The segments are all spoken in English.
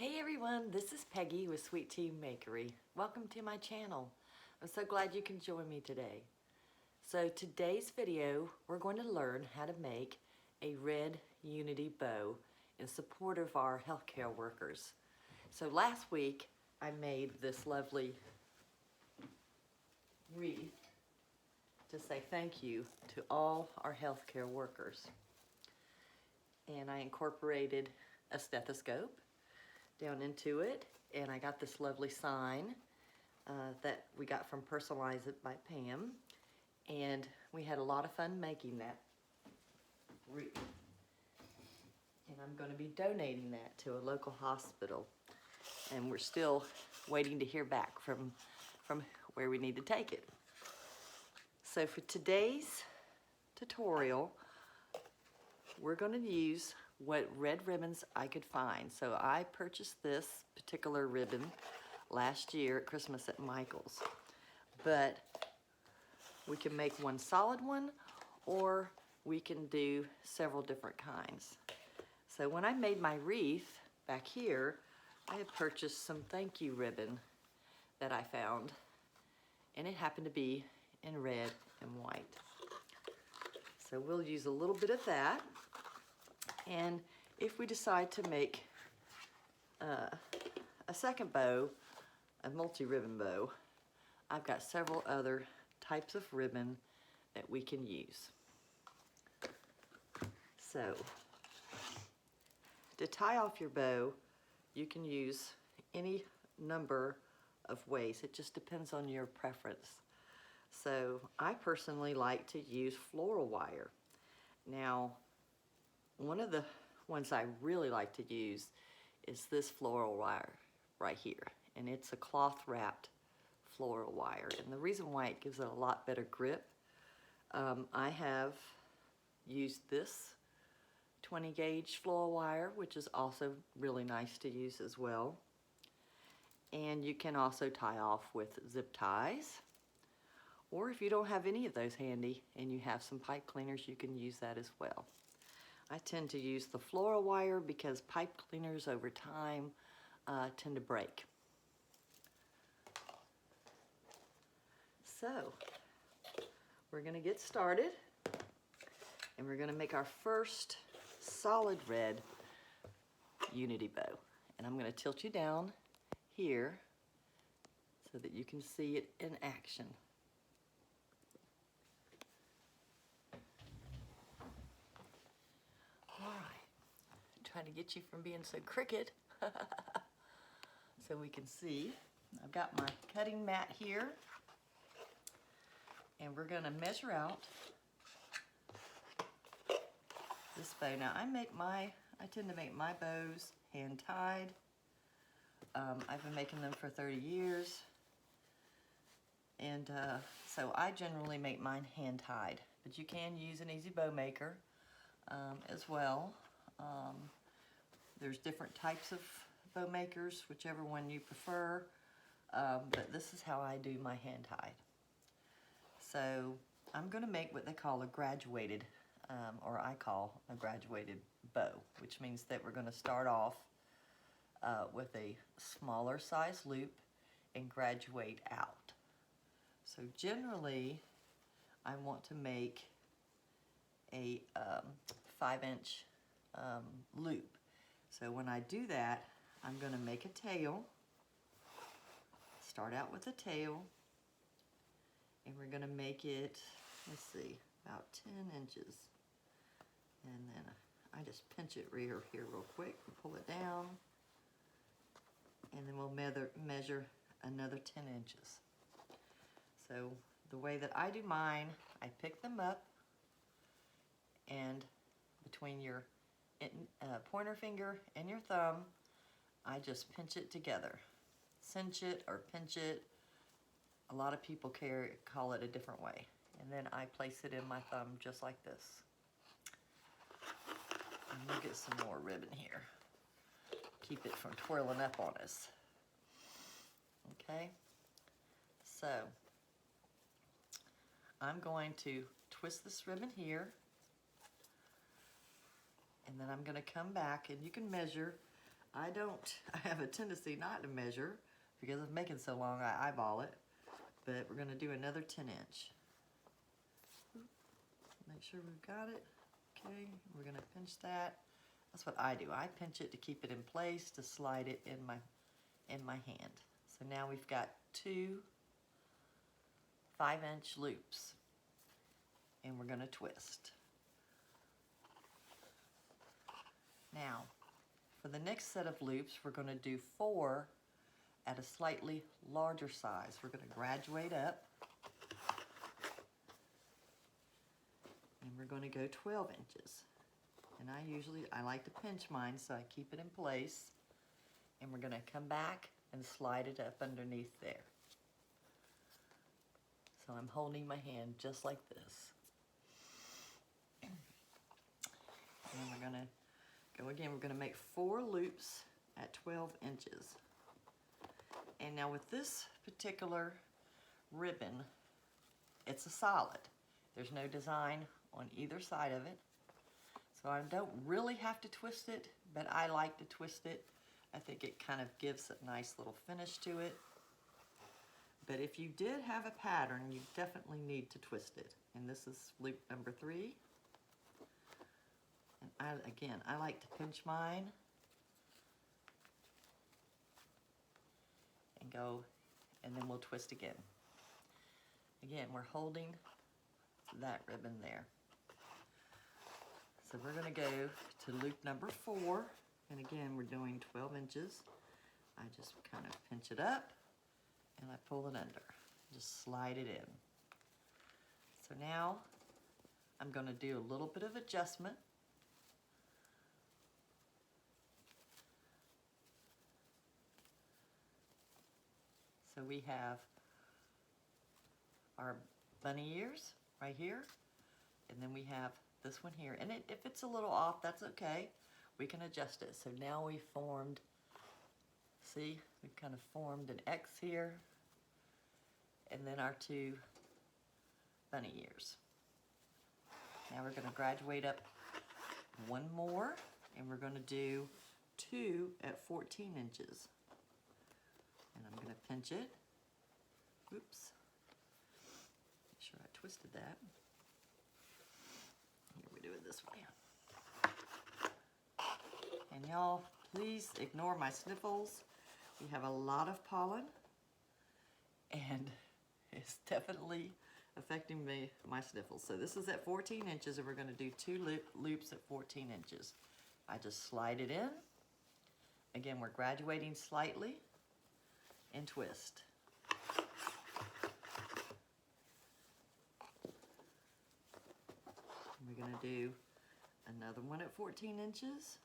Hey everyone, this is Peggy with Sweet Tea Makery. Welcome to my channel. I'm so glad you can join me today. So today's video, we're going to learn how to make a red unity bow in support of our healthcare workers. So last week, I made this lovely wreath to say thank you to all our healthcare workers. And I incorporated a stethoscope down into it, and I got this lovely sign that we got from Personalize It by Pam, and we had a lot of fun making that wreath. And I'm going to be donating that to a local hospital, and we're still waiting to hear back from where we need to take it. So for today's tutorial, we're going to use what red ribbons I could find. So I purchased this particular ribbon last year at Christmas at Michael's. But we can make one solid one, or we can do several different kinds. So when I made my wreath back here, I had purchased some thank you ribbon that I found, and it happened to be in red and white. So we'll use a little bit of that. And if we decide to make a second bow, a multi-ribbon bow, I've got several other types of ribbon that we can use. So, to tie off your bow, you can use any number of ways. It just depends on your preference. So, I personally like to use floral wire. Now, one of the ones I really like to use is this floral wire right here. And it's a cloth wrapped floral wire. And the reason why it gives it a lot better grip, I have used this 20 gauge floral wire, which is also really nice to use as well. And you can also tie off with zip ties. Or if you don't have any of those handy and you have some pipe cleaners, you can use that as well. I tend to use the floral wire because pipe cleaners over time tend to break. So, we're going to get started, and we're going to make our first solid red unity bow. And I'm going to tilt you down here so that you can see it in action. Trying to get you from being so crooked so we can see. I've got my cutting mat here, and we're going to measure out this bow. Now I tend to make my bows hand tied. I've been making them for 30 years, and so I generally make mine hand tied, but you can use an easy bow maker as well. There's different types of bow makers, whichever one you prefer, but this is how I do my hand tied. So I'm going to make what they call a graduated, or I call a graduated bow, which means that we're going to start off with a smaller size loop and graduate out. So generally, I want to make a 5-inch loop. So when I do that, I'm going to make a tail, start out with a tail, and we're going to make it, let's see, about 10 inches. And then I just pinch it here real quick and pull it down, and then we'll measure another 10 inches. So the way that I do mine, I pick them up, and between your pointer finger and your thumb, I just pinch it together. Cinch it or pinch it. A lot of people call it a different way. And then I place it in my thumb just like this. And we'll get some more ribbon here. Keep it from twirling up on us. Okay? So, I'm going to twist this ribbon here. And then I'm going to come back, and you can measure I have a tendency not to measure because of making so long, I eyeball it. But we're gonna do another 10-inch. Make sure we've got it. Okay, we're gonna pinch that. That's what I do. I pinch it to keep it in place, to slide it in my hand. So now we've got 2 5-inch loops, and we're gonna twist. Now, for the next set of loops, we're gonna do 4 at a slightly larger size. We're gonna graduate up, and we're gonna go 12 inches. And I like to pinch mine so I keep it in place. And we're gonna come back and slide it up underneath there. So I'm holding my hand just like this. And then we're gonna go again, we're gonna make 4 loops at 12 inches. And now with this particular ribbon, it's a solid. There's no design on either side of it. So I don't really have to twist it, but I like to twist it. I think it kind of gives a nice little finish to it. But if you did have a pattern, you definitely need to twist it. And this is loop number 3. And I like to pinch mine and go, and then we'll twist again. Again, we're holding that ribbon there. So we're gonna go to loop number 4, and again, we're doing 12 inches. I just kind of pinch it up, and I pull it under. Just slide it in. So now, I'm gonna do a little bit of adjustment. So we have our bunny ears right here, and then we have this one here. And if it's a little off, that's okay. We can adjust it. So now we formed, see, we've kind of formed an X here, and then our 2 bunny ears. Now we're gonna graduate up 1 more, and we're gonna do 2 at 14 inches. And I'm gonna pinch it. Oops. Make sure I twisted that. Here, we do it this way. And y'all, please ignore my sniffles. We have a lot of pollen, and it's definitely affecting my sniffles. So this is at 14 inches, and we're gonna do 2 loops at 14 inches. I just slide it in. Again, we're graduating slightly, and twist. And we're gonna do another one at 14 inches.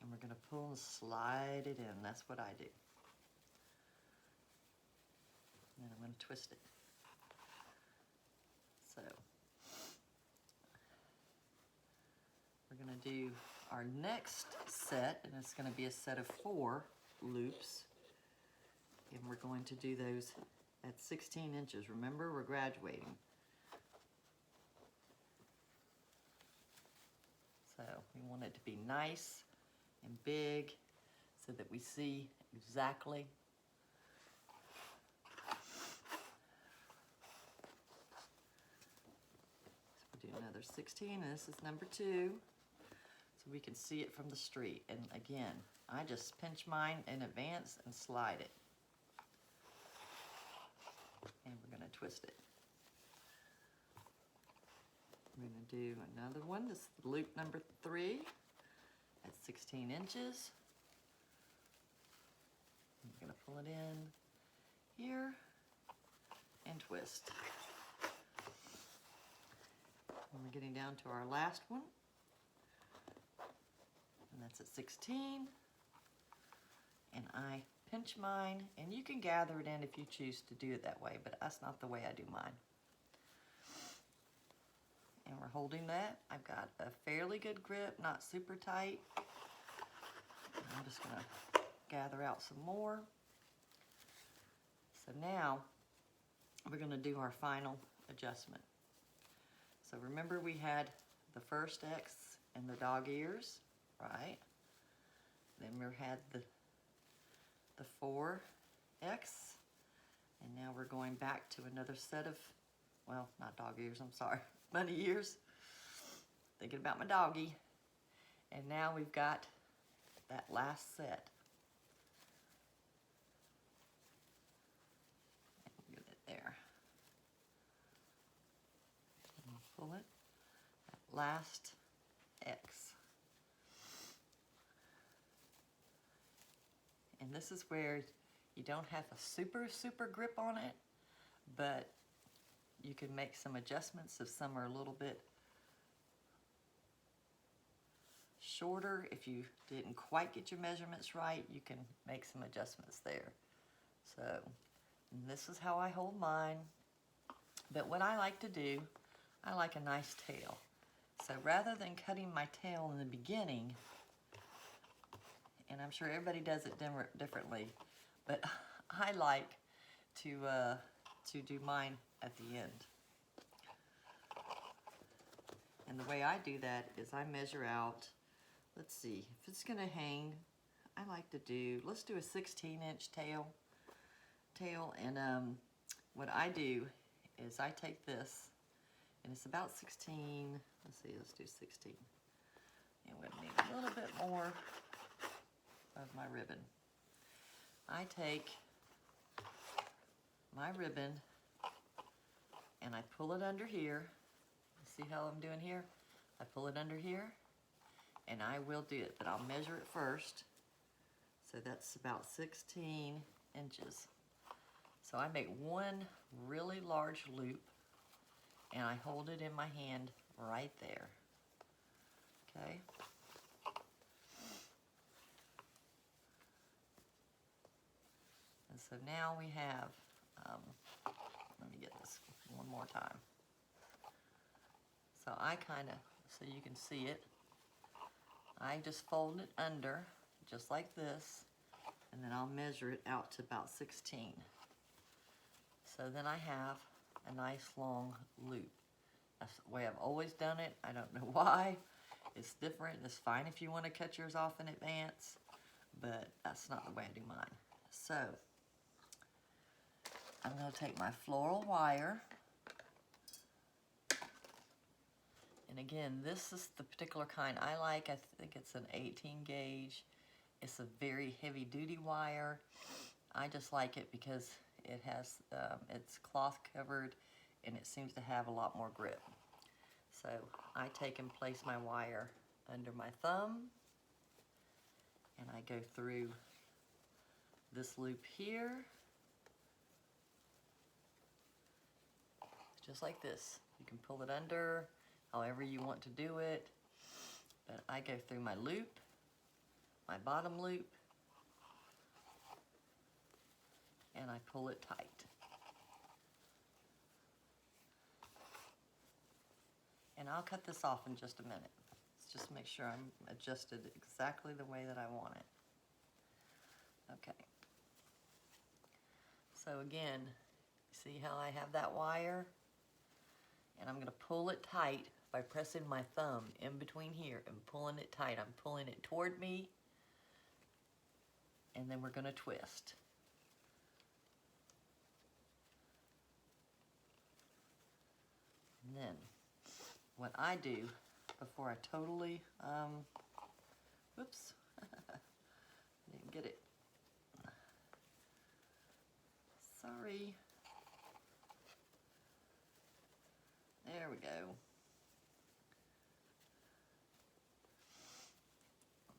And we're gonna pull and slide it in. That's what I do. And then I'm gonna twist it. So, we're gonna do our next set, and it's gonna be a set of 4 loops. And we're going to do those at 16 inches. Remember, we're graduating. So we want it to be nice and big so that we see exactly. So we'll do another 16, and this is number 2. So we can see it from the street. And again, I just pinch mine in advance and slide it. And we're gonna twist it. We're gonna do another one. This is loop number 3 at 16 inches. I'm gonna pull it in here and twist. And we're getting down to our last one. And that's at 16. And I pinch mine, and you can gather it in if you choose to do it that way, but that's not the way I do mine. And we're holding that. I've got a fairly good grip, not super tight. And I'm just gonna gather out some more. So now we're gonna do our final adjustment. So remember, we had the first X and the dog ears. right? Then we had the 4X, and now we're going back to another set of, well, not dog ears, I'm sorry, bunny ears. Thinking about my doggy. And now we've got that last set. Get it there. And pull it. That last X. And this is where you don't have a super grip on it, but you can make some adjustments if some are a little bit shorter. If you didn't quite get your measurements right, you can make some adjustments there. So, and this is how I hold mine. But what I like to do, I like a nice tail. So rather than cutting my tail in the beginning, and I'm sure everybody does it differently, but I like to do mine at the end. And the way I do that is I measure out, let's see, if it's gonna hang, I like to do, let's do a 16-inch tail. And what I do is I take this, and it's about 16, let's see, let's do 16. And we need a little bit more of my ribbon. I take my ribbon and I pull it under here. See how I'm doing here? I pull it under here, and I will do it, but I'll measure it first. So that's about 16 inches. So I make one really large loop, and I hold it in my hand right there. Okay? And so now we have, let me get this one more time. So I kind of, so you can see it, I just fold it under, just like this, and then I'll measure it out to about 16. So then I have a nice long loop. That's the way I've always done it. I don't know why. It's different. It's fine if you want to cut yours off in advance, but that's not the way I do mine. So I'm going to take my floral wire. And again, this is the particular kind I like. I think it's an 18 gauge. It's a very heavy duty wire. I just like it because it has, it's cloth covered and it seems to have a lot more grip. So I take and place my wire under my thumb, and I go through this loop here, just like this. You can pull it under however you want to do it, but I go through my loop, my bottom loop, and I pull it tight. And I'll cut this off in just a minute. Let's just make sure I'm adjusted exactly the way that I want it. Okay. So again, see how I have that wire? And I'm going to pull it tight by pressing my thumb in between here and pulling it tight. I'm pulling it toward me, and then we're going to twist. And then what I do before I totally, whoops, didn't get it. Sorry. There we go.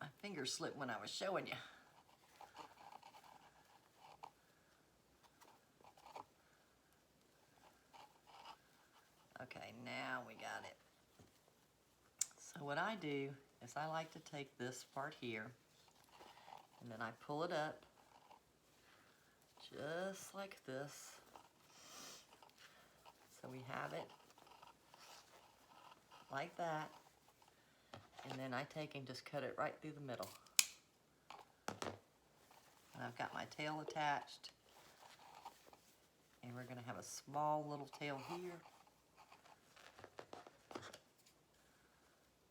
My finger slipped when I was showing you. Okay, now we got it. So what I do is I like to take this part here, and then I pull it up just like this. So we have it like that, and then I take and just cut it right through the middle. And I've got my tail attached, and we're going to have a small little tail here,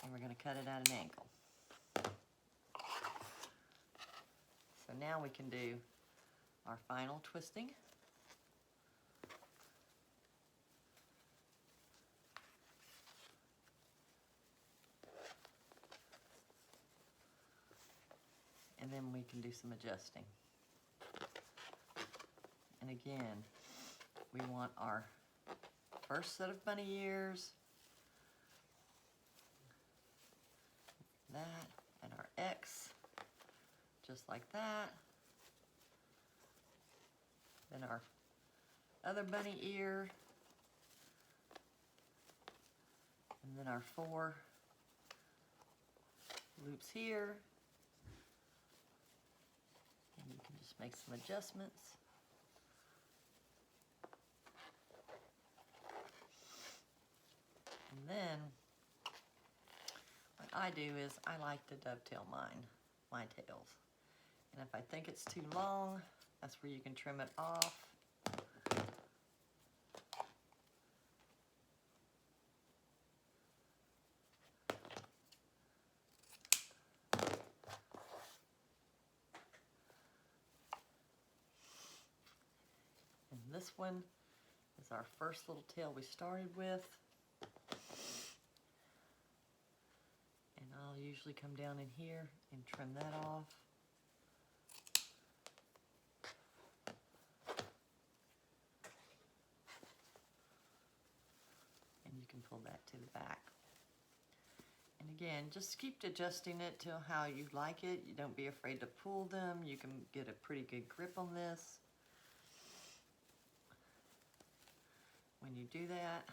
and we're going to cut it at an angle. now we can do our final twisting. And then we can do some adjusting. And again, we want our first set of bunny ears, that, and our X, just like that. Then our other bunny ear, and then our 4 loops here. And you can just make some adjustments. And then what I do is I like to dovetail my tails. And if I think it's too long, that's where you can trim it off. And this one is our first little tail we started with. And I'll usually come down in here and trim that off. And you can pull that to the back. And again, just keep adjusting it to how you like it. You don't be afraid to pull them. You can get a pretty good grip on this. When you do that,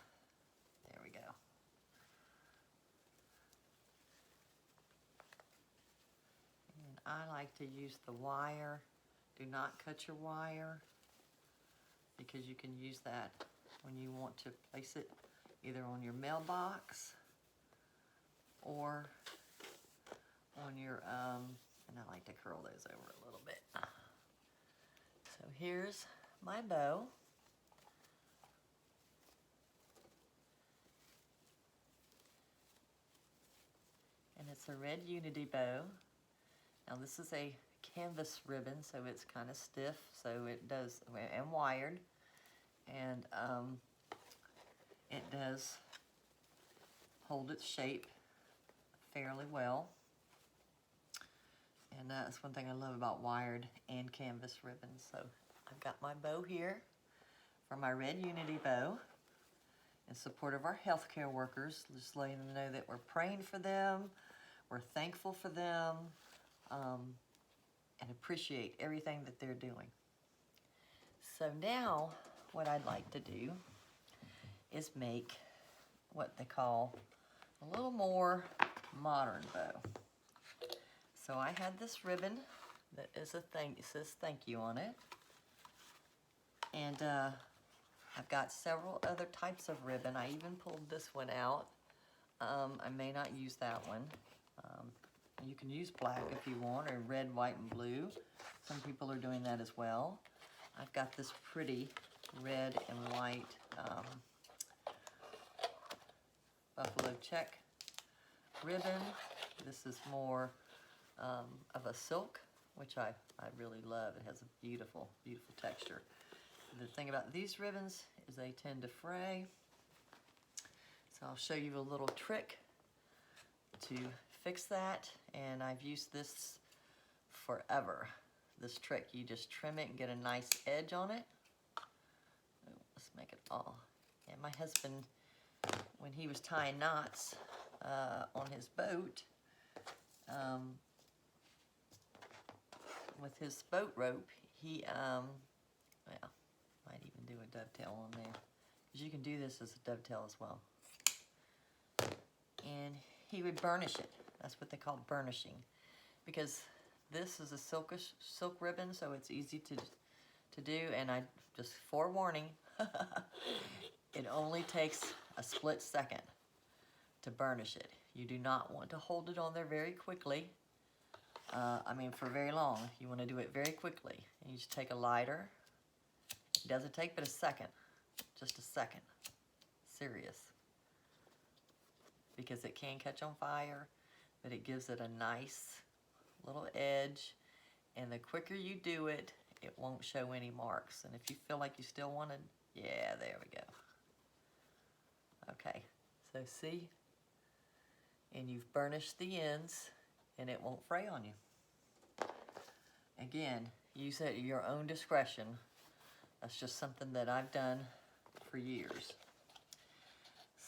there we go. And I like to use the wire. Do not cut your wire, because you can use that when you want to place it either on your mailbox or on your, and I like to curl those over a little bit. So here's my bow. And it's a red unity bow. Now this is a canvas ribbon, so it's kind of stiff, so it does, and wired, and it does hold its shape fairly well. And that's one thing I love about wired and canvas ribbons. So I've got my bow here for my red unity bow in support of our healthcare workers, just letting them know that we're praying for them, we're thankful for them, and appreciate everything that they're doing. So now what I'd like to do is make what they call a little more modern bow. So I had this ribbon that is it says thank you on it. And I've got several other types of ribbon. I even pulled this one out. I may not use that one. You can use black if you want, or red, white, and blue. Some people are doing that as well. I've got this pretty red and white buffalo check ribbon. This is more of a silk, which I really love. It has a beautiful, beautiful texture. The thing about these ribbons is they tend to fray. So I'll show you a little trick to fix that, and I've used this forever. This trick, you just trim it and get a nice edge on it. Let's make it all. And my husband, when he was tying knots on his boat, with his boat rope, he, well, might even do a dovetail on there, because you can do this as a dovetail as well. And he would burnish it. That's what they call burnishing, because this is a silk ribbon, so it's easy to do. And I just forewarning, it only takes a split second to burnish it. You do not want to hold it on there very quickly. I mean, for very long. You want to do it very quickly. And you just take a lighter. It doesn't take but a second, just a second. Serious. Because it can catch on fire, but it gives it a nice little edge, And the quicker you do it, it won't show any marks. And if you feel like you still want to, yeah, there we go. Okay, so see? And you've burnished the ends and it won't fray on you. Again, use it at your own discretion. That's just something that I've done for years.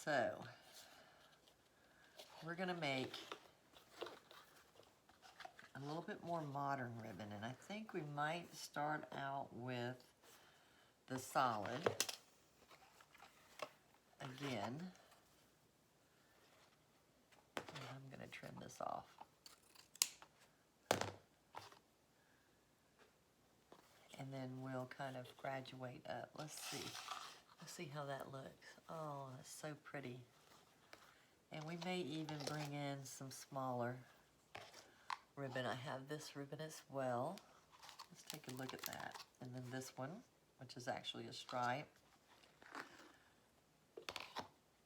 So, we're gonna make a little bit more modern ribbon, and I think we might start out with the solid. Again, and I'm gonna trim this off. And then we'll kind of graduate up. Let's see how that looks. Oh, that's so pretty. And we may even bring in some smaller ribbon. I have this ribbon as well. Let's take a look at that. And then this one, which is actually a stripe.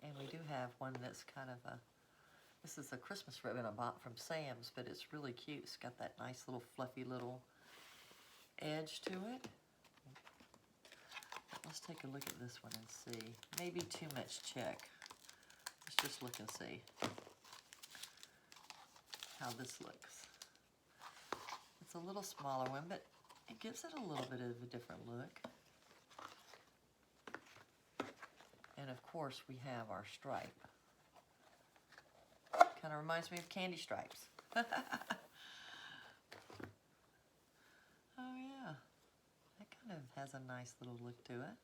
And we do have one that's kind of a, this is a Christmas ribbon I bought from Sam's, but it's really cute. It's got that nice little fluffy little edge to it. Let's take a look at this one and see. Maybe too much check. Let's just look and see how this looks. It's a little smaller one, but it gives it a little bit of a different look. And of course we have our stripe. Kind of reminds me of candy stripes. Oh yeah, that kind of has a nice little look to it.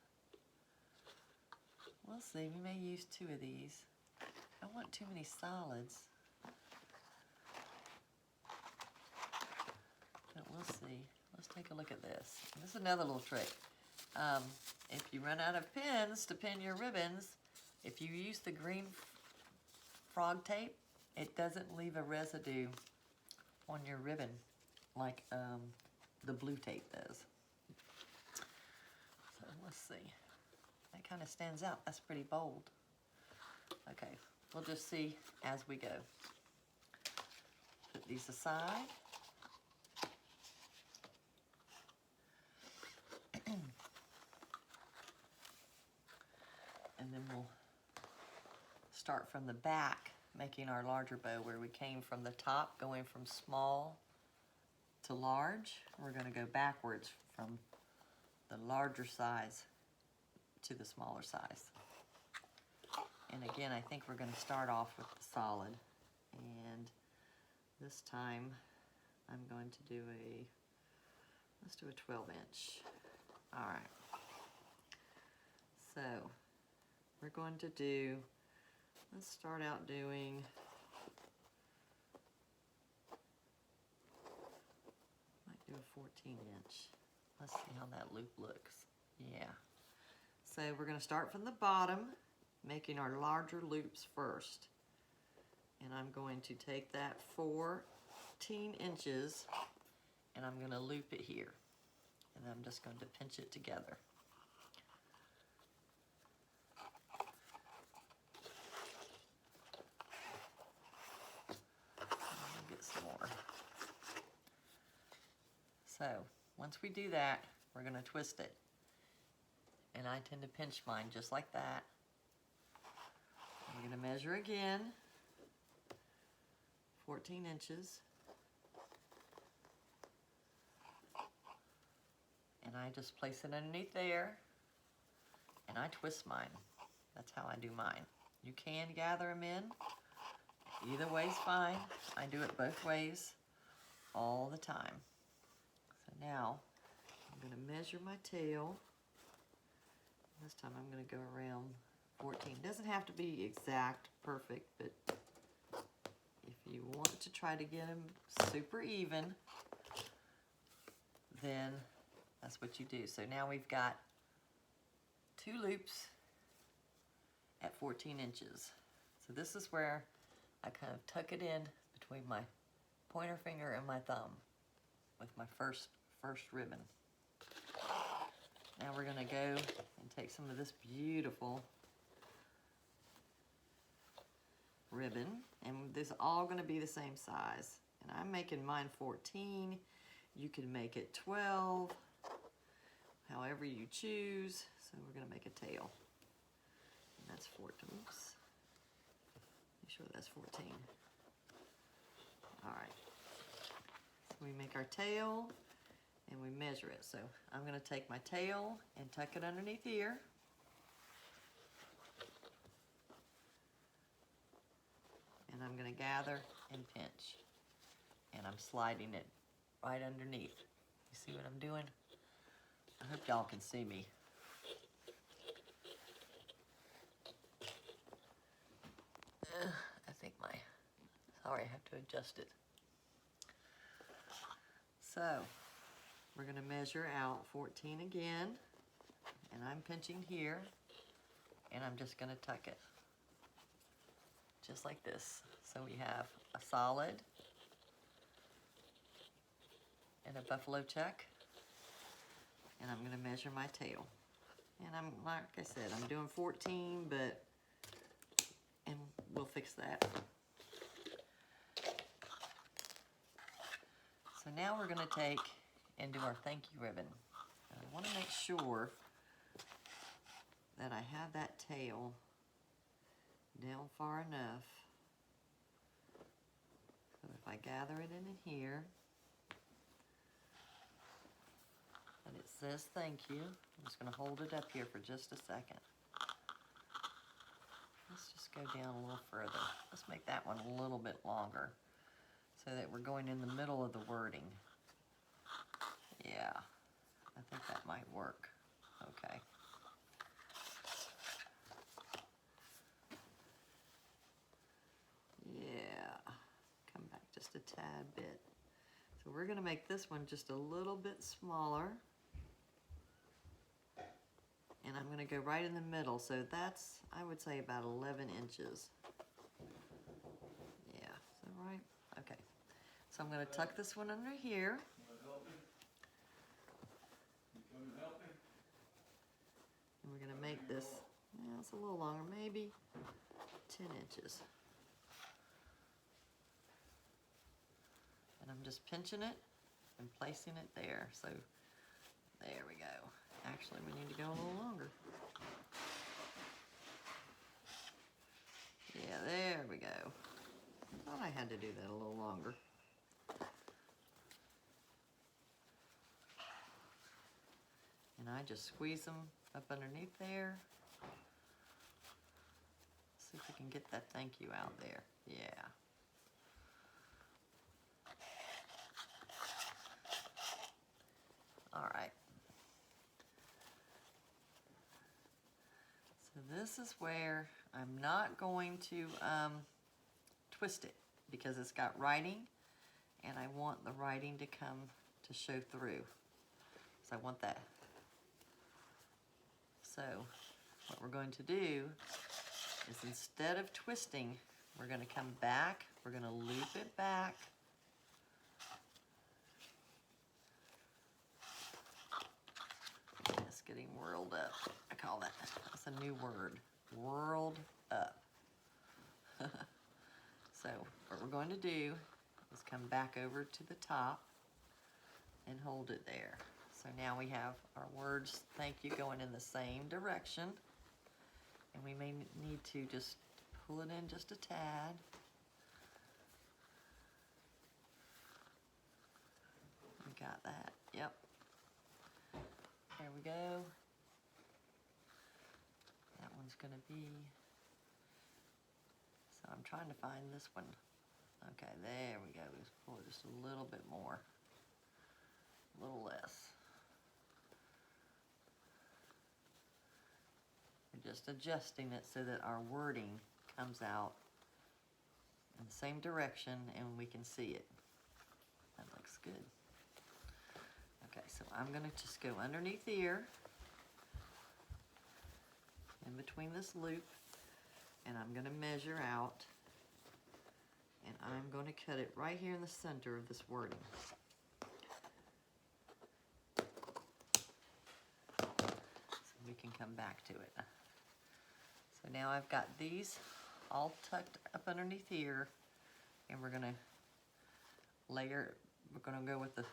We'll see, we may use 2 of these. I don't want too many solids. But we'll see. Let's take a look at this. This is another little trick. If you run out of pins to pin your ribbons, if you use the green frog tape, it doesn't leave a residue on your ribbon like the blue tape does. So let's see. That kind of stands out. That's pretty bold. Okay, we'll just see as we go. Put these aside. And then we'll start from the back, making our larger bow where we came from the top, going from small to large. We're going to go backwards from the larger size to the smaller size. And again, I think we're going to start off with the solid. And this time I'm going to do let's do a 12-inch. All right. So we're going to do, let's start out doing, might do a 14-inch. Let's see how that loop looks. Yeah. So we're going to start from the bottom, making our larger loops first. And I'm going to take that 14 inches and I'm going to loop it here. And I'm just going to pinch it together. Get some more. So once we do that, we're going to twist it. And I tend to pinch mine just like that. I'm going to measure again, 14 inches. And I just place it underneath there, and I twist mine. That's how I do mine. You can gather them in. Either way's fine. I do it both ways all the time. So now I'm going to measure my tail. This time I'm going to go around 14. It doesn't have to be exact, perfect, but if you want to try to get them super even, then that's what you do. So now we've got 2 loops at 14 inches. So this is where I kind of tuck it in between my pointer finger and my thumb with my first ribbon. Now we're going to go and take some of this beautiful ribbon, and this is all going to be the same size. And I'm making mine 14. You can make it 12, however you choose. So we're gonna make a tail. And that's 14. Oops. Make sure that's 14. All right. So we make our tail and we measure it. So I'm gonna take my tail and tuck it underneath here. And I'm gonna gather and pinch. And I'm sliding it right underneath. You see what I'm doing? I hope y'all can see me. I think sorry, I have to adjust it. So, we're gonna measure out 14 again, and I'm pinching here, and I'm just gonna tuck it. Just like this. So we have a solid, and a buffalo check, and I'm gonna measure my tail. And I'm, like I said, I'm doing 14, and we'll fix that. So now we're gonna take and do our thank you ribbon. And I wanna make sure that I have that tail down far enough. So if I gather it in here, and it says thank you, I'm just gonna hold it up here for just a second. Let's just go down a little further. Let's make that one a little bit longer so that we're going in the middle of the wording. Yeah, I think that might work. Okay. Yeah, come back just a tad bit. So we're gonna make this one just a little bit smaller. And I'm gonna go right in the middle. So that's, I would say, about 11 inches. Yeah, is that right? Okay. So I'm gonna tuck this one under here. And we're gonna make this, yeah, it's a little longer, maybe 10 inches. And I'm just pinching it and placing it there. So there we go. Actually, we need to go a little longer. Yeah, there we go. I thought I had to do that a little longer. And I just squeeze them up underneath there. See if we can get that thank you out there. Yeah. All right. So this is where I'm not going to twist it because it's got writing and I want the writing to come to show through. So I want that. So what we're going to do is instead of twisting, we're going to come back, we're going to loop it back. It's getting whirled up. I call that's a new word, whirled up. So what we're going to do is come back over to the top and hold it there. So now we have our words, thank you, going in the same direction. And we may need to just pull it in just a tad. We got that, yep. There we go. That one's gonna be, so I'm trying to find this one. Okay, there we go. Let's pull it just a little bit more, a little less. We're just adjusting it so that our wording comes out in the same direction and we can see it. That looks good. Okay, so I'm gonna just go underneath the ear, in between this loop, and I'm gonna measure out, and I'm gonna cut it right here in the center of this wording. So we can come back to it. So now I've got these all tucked up underneath here, and we're gonna layer, we're gonna go with the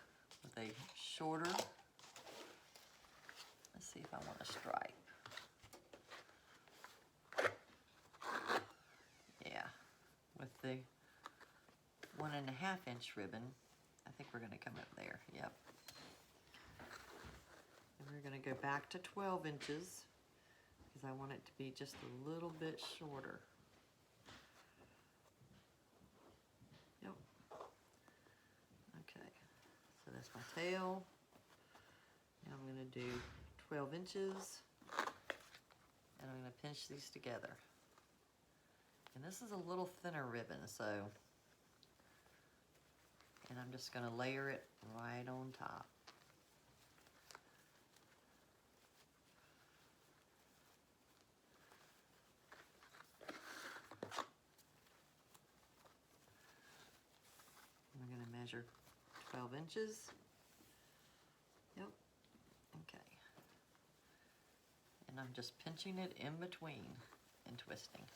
with a shorter, let's see if I want a stripe. Yeah, with the 1.5 inch ribbon, I think we're gonna come up there, yep. And we're gonna go back to 12 inches because I want it to be just a little bit shorter. Yep. Okay, so that's my tail. Now I'm gonna do 12 inches and I'm gonna pinch these together. And this is a little thinner ribbon, so, and I'm just gonna layer it right on top. We're gonna measure 12 inches. Yep, okay. And I'm just pinching it in between and twisting.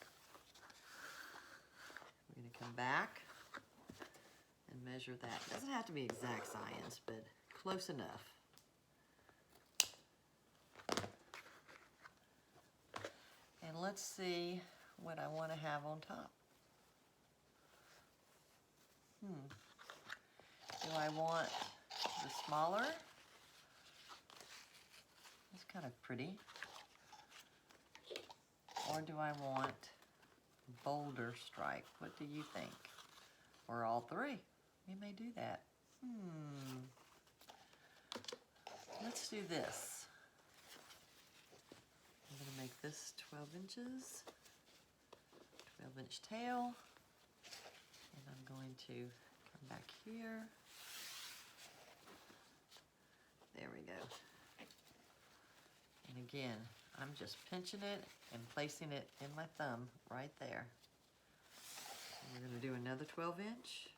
We're gonna come back and measure that. It doesn't have to be exact science, but close enough. And let's see what I want to have on top. Do I want the smaller? It's kind of pretty. Or do I want bolder stripe? What do you think? Or all three? We may do that. Let's do this. I'm going to make this 12 inches, 12-inch tail, and I'm going to come back here. There we go. And again, I'm just pinching it and placing it in my thumb right there. And we're going to do another 12-inch.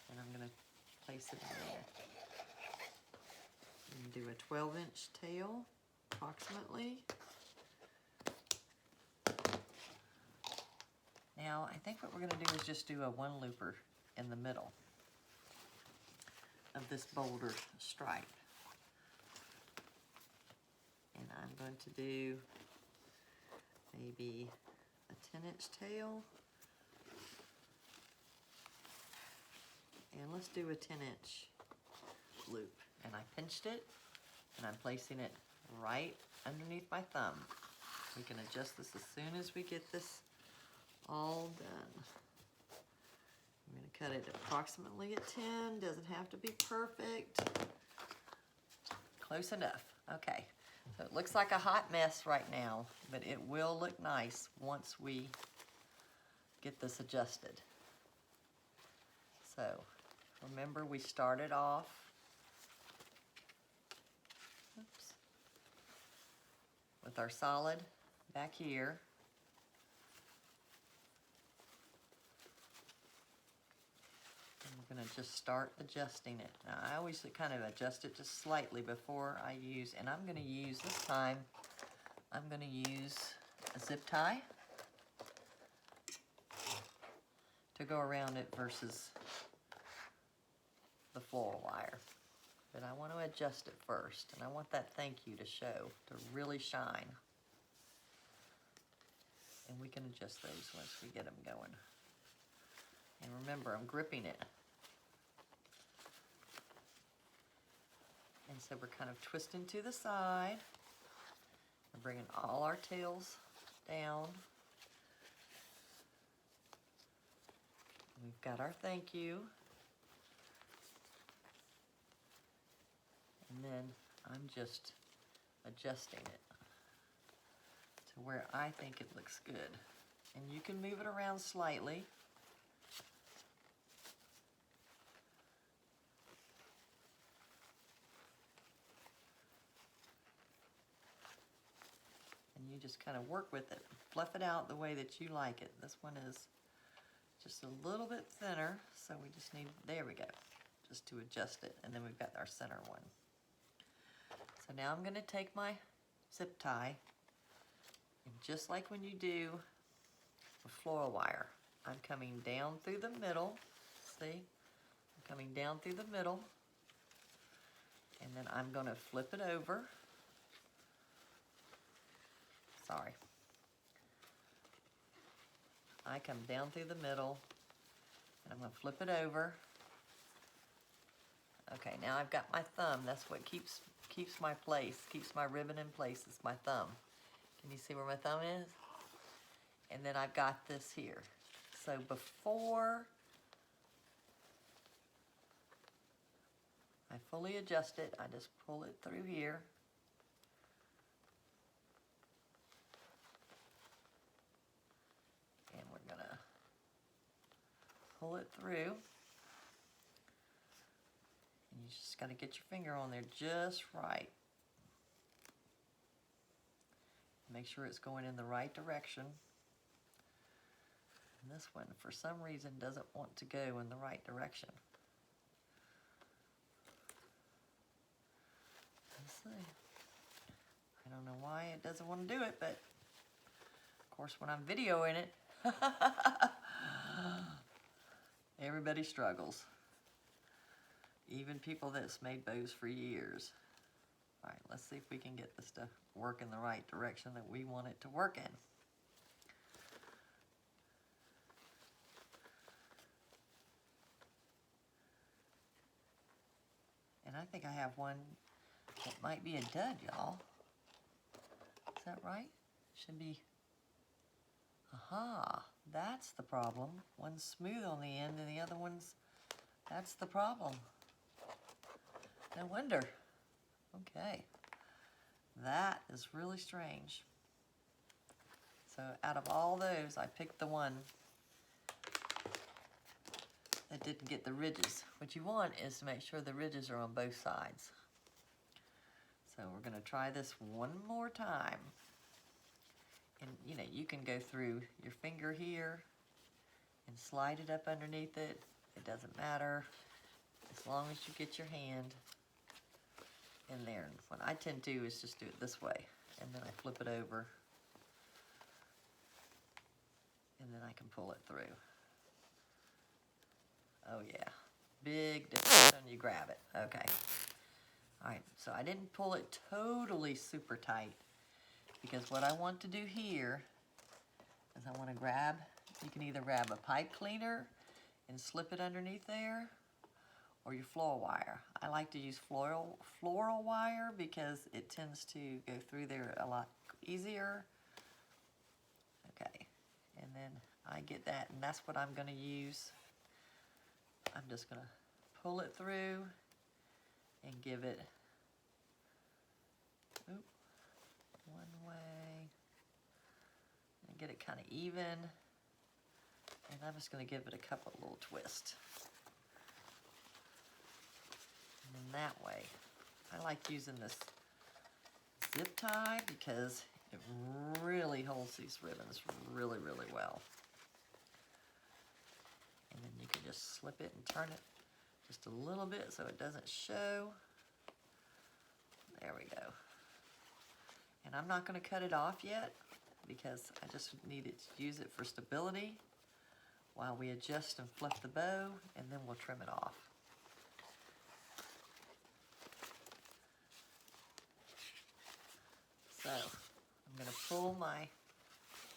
And I'm going to place it in there. And do a 12-inch tail, approximately. Now, I think what we're going to do is just do a one looper in the middle of this bolder stripe. And I'm going to do maybe a 10-inch tail. And let's do a 10-inch loop. And I pinched it, and I'm placing it right underneath my thumb. We can adjust this as soon as we get this all done. I'm going to cut it approximately at 10. Doesn't have to be perfect. Close enough. Okay. So it looks like a hot mess right now, but it will look nice once we get this adjusted. So remember, we started off with our solid back here. And we're going to just start adjusting it. Now, I always kind of adjust it just slightly before I use, and I'm going to use this time, I'm going to use a zip tie to go around it versus the floral wire. But I want to adjust it first, and I want that thank you to show, to really shine. And we can adjust those once we get them going. And remember, I'm gripping it. And so we're kind of twisting to the side. We're bringing all our tails down. We've got our thank you. And then I'm just adjusting it to where I think it looks good. And you can move it around slightly. And you just kind of work with it. Fluff it out the way that you like it. This one is just a little bit thinner, so we just need, there we go, just to adjust it. And then we've got our center one. So now I'm going to take my zip tie, and just like when you do a floral wire, I'm coming down through the middle, see? I'm coming down through the middle, and then I'm going to flip it over. Sorry. I come down through the middle, and I'm going to flip it over. Okay, now I've got my thumb. That's what keeps my place, keeps my ribbon in place. It's my thumb. Can you see where my thumb is? And then I've got this here. So before I fully adjust it, I just pull it through here. And we're gonna pull it through. And you just gotta get your finger on there just right. Make sure it's going in the right direction. And this one, for some reason, doesn't want to go in the right direction. Let's see. I don't know why it doesn't want to do it, but of course when I'm videoing it, everybody struggles. Even people that's made bows for years. All right, let's see if we can get this to work in the right direction that we want it to work in. And I think I have one that might be a dud, y'all. Is that right? Should be. Aha, that's the problem. One's smooth on the end and the other one's, that's the problem. No wonder. Okay. That is really strange. So out of all those, I picked the one that didn't get the ridges. What you want is to make sure the ridges are on both sides. So we're going to try this one more time. And you know, you can go through your finger here and slide it up underneath it. It doesn't matter as long as you get your hand in there. And what I tend to do is just do it this way, and then I flip it over, and then I can pull it through. Oh yeah, big difference when you grab it. Okay. All right, so I didn't pull it totally super tight, because what I want to do here is I want to grab, you can either grab a pipe cleaner and slip it underneath there, or your floral wire. I like to use floral wire because it tends to go through there a lot easier. Okay, and then I get that, and that's what I'm going to use. I'm just going to pull it through and give it one way and get it kind of even. And I'm just going to give it a couple little twists. And then that way, I like using this zip tie because it really holds these ribbons really, really well. And then you can just slip it and turn it just a little bit so it doesn't show. There we go. And I'm not going to cut it off yet because I just need it to use it for stability while we adjust and flip the bow, and then we'll trim it off. So I'm going to pull my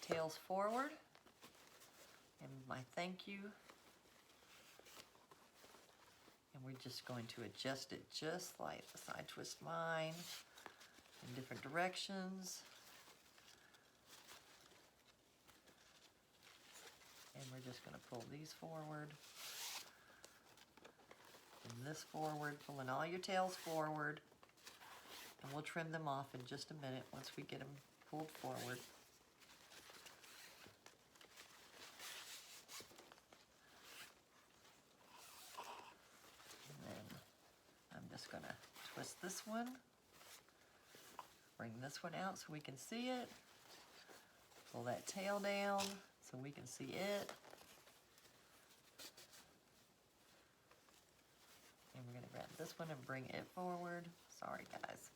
tails forward and my thank you. And we're just going to adjust it just like the side twist mine in different directions. And we're just going to pull these forward and this forward, pulling all your tails forward. And we'll trim them off in just a minute once we get them pulled forward. And then I'm just going to twist this one, bring this one out so we can see it, pull that tail down so we can see it. And we're going to grab this one and bring it forward. Sorry, guys.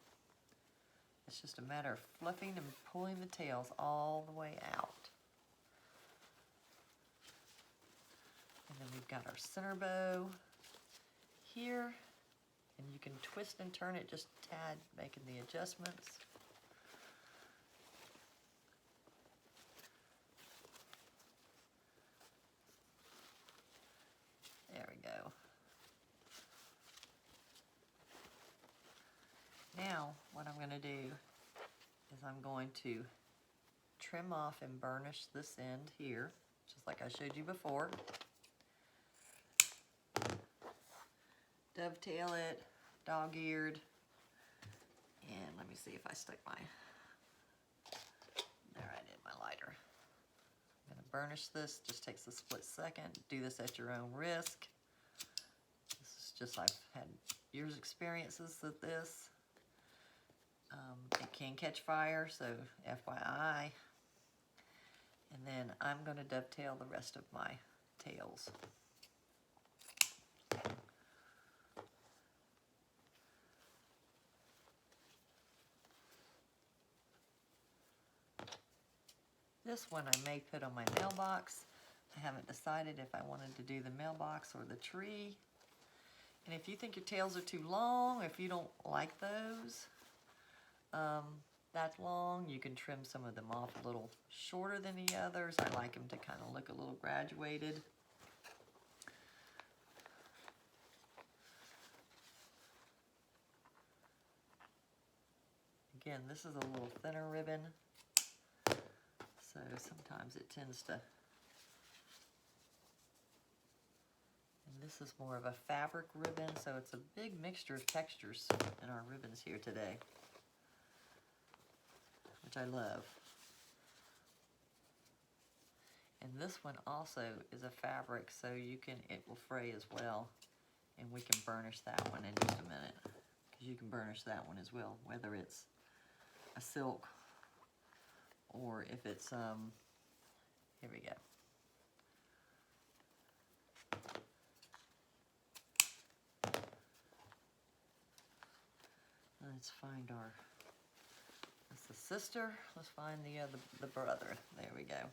It's just a matter of fluffing and pulling the tails all the way out. And then we've got our center bow. here, and you can twist and turn it just a tad, making the adjustments. There we go. Now, what I'm going to do is I'm going to trim off and burnish this end here, just like I showed you before. Dovetail it, dog-eared, and let me see if I stuck my, there I did, my lighter. I'm going to burnish this, just takes a split second. Do this at your own risk. This is just, I've had years experiences with this. It can catch fire, so FYI. And then I'm going to dovetail the rest of my tails. This one I may put on my mailbox. I haven't decided if I wanted to do the mailbox or the tree. And if you think your tails are too long, if you don't like those, that long, you can trim some of them off a little shorter than the others. I like them to kind of look a little graduated. Again, this is a little thinner ribbon, so sometimes it tends to, and this is more of a fabric ribbon, so it's a big mixture of textures in our ribbons here today, which I love. And this one also is a fabric, so it will fray as well, and we can burnish that one in just a minute, because you can burnish that one as well, whether it's a silk or if it's here we go. Let's find our, that's the sister, let's find the brother. There we go.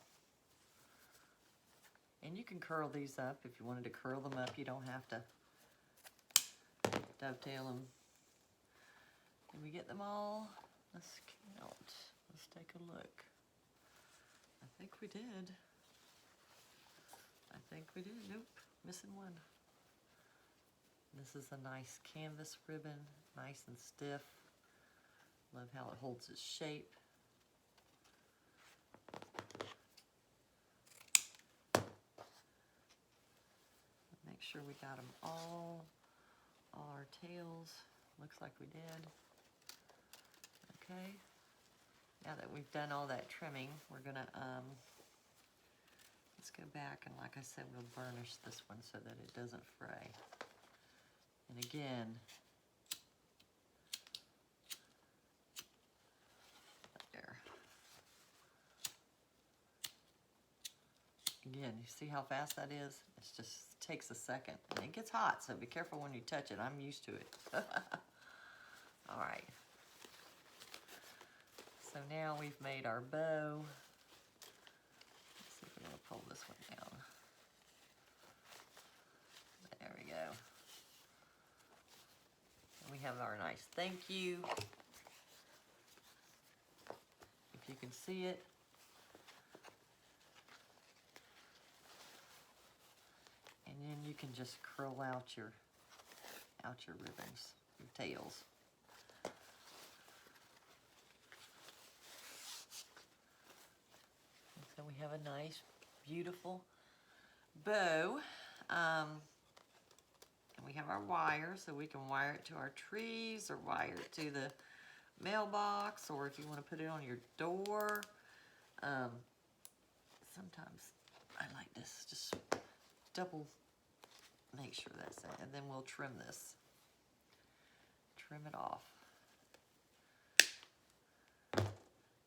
And you can curl these up if you wanted to curl them up. You don't have to dovetail them. Did we get them all? Let's count. Let's take a look. I think we did. I think we did. Nope, missing one. This is a nice canvas ribbon, nice and stiff. Love how it holds its shape. Make sure we got them all our tails. Looks like we did. Okay. Now that we've done all that trimming, we're gonna let's go back, and like I said, we'll burnish this one so that it doesn't fray. And again, there. Again, you see how fast that is? It just takes a second, and it gets hot, so be careful when you touch it. I'm used to it. All right. So now we've made our bow. Let's see if we're going to pull this one down. There we go. And we have our nice thank you. If you can see it. And then you can just curl out your ribbons, your tails. So we have a nice, beautiful bow. And we have our wire, so we can wire it to our trees or wire it to the mailbox, or if you want to put it on your door. Sometimes I like this, just double make sure that's it, and then we'll trim this. Trim it off.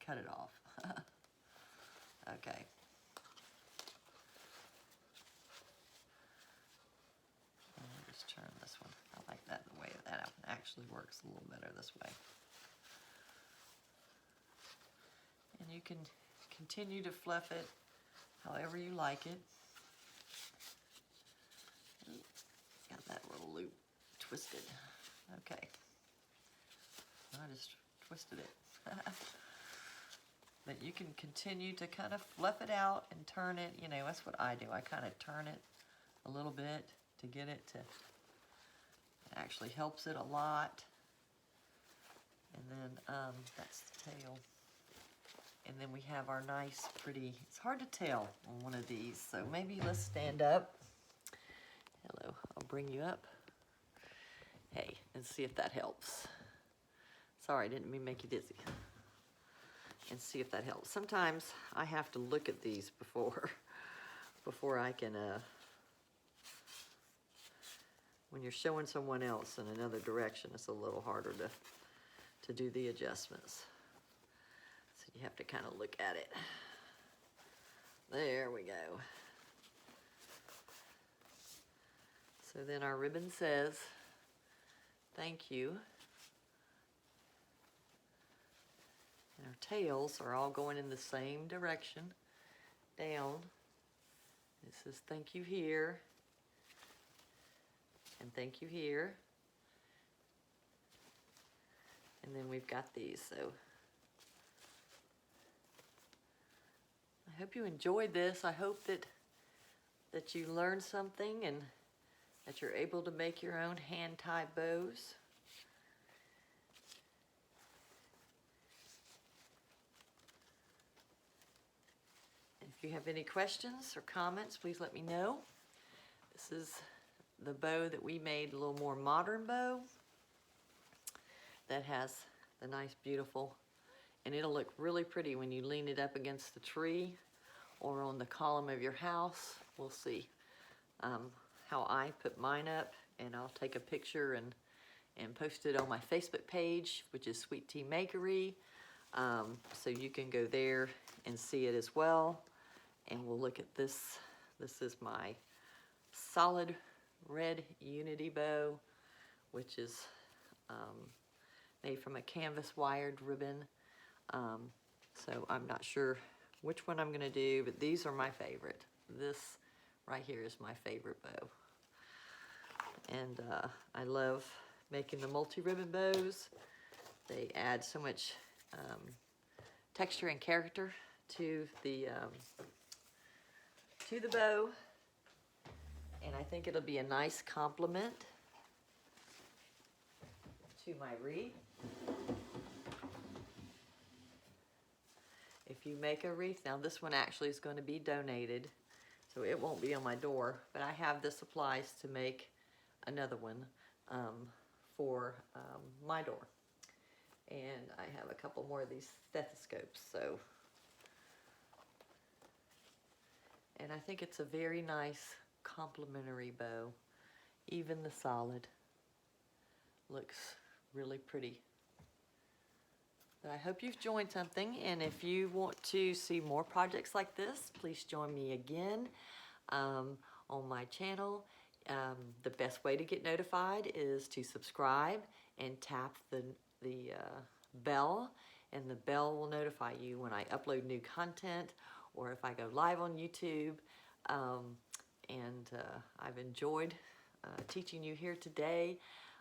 Cut it off. Okay. And we'll just turn this one. I like that, the way that actually works a little better this way. And you can continue to fluff it however you like it. Got that little loop. twisted. Okay. I just twisted it. But you can continue to kind of fluff it out and turn it. You know, that's what I do. I kind of turn it a little bit to get it to, it actually helps it a lot. And then that's the tail. And then we have our nice, pretty, it's hard to tell on one of these. So maybe let's stand up. Hello, I'll bring you up. Hey, and see if that helps. Sorry, I didn't mean to make you dizzy. And see if that helps. Sometimes I have to look at these before I can, when you're showing someone else in another direction, it's a little harder to do the adjustments. So you have to kind of look at it. There we go. So then our ribbon says, thank you. And our tails are all going in the same direction, down. It says thank you here, and thank you here. And then we've got these, so I hope you enjoyed this. I hope that you learned something and that you're able to make your own hand-tie bows. If you have any questions or comments, please let me know. This is the bow that we made, a little more modern bow that has the nice, beautiful, and it'll look really pretty when you lean it up against the tree or on the column of your house. We'll see how I put mine up, and I'll take a picture and post it on my Facebook page, which is Sweet Tea Makery. So you can go there and see it as well. And we'll look at this. This is my solid red unity bow, which is made from a canvas wired ribbon. So I'm not sure which one I'm gonna do, but these are my favorite. This right here is my favorite bow. And I love making the multi-ribbon bows. They add so much texture and character to the bow, and I think it'll be a nice complement to my wreath. If you make a wreath, now this one actually is going to be donated, so it won't be on my door, but I have the supplies to make another one for my door. And I have a couple more of these stethoscopes, so. And I think it's a very nice complementary bow. Even the solid looks really pretty. But I hope you've joined something, and if you want to see more projects like this, please join me again on my channel. The best way to get notified is to subscribe and tap the bell, and the bell will notify you when I upload new content or if I go live on YouTube. I've enjoyed teaching you here today.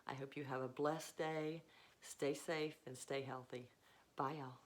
I hope you have a blessed day. Stay safe and stay healthy. Bye, y'all.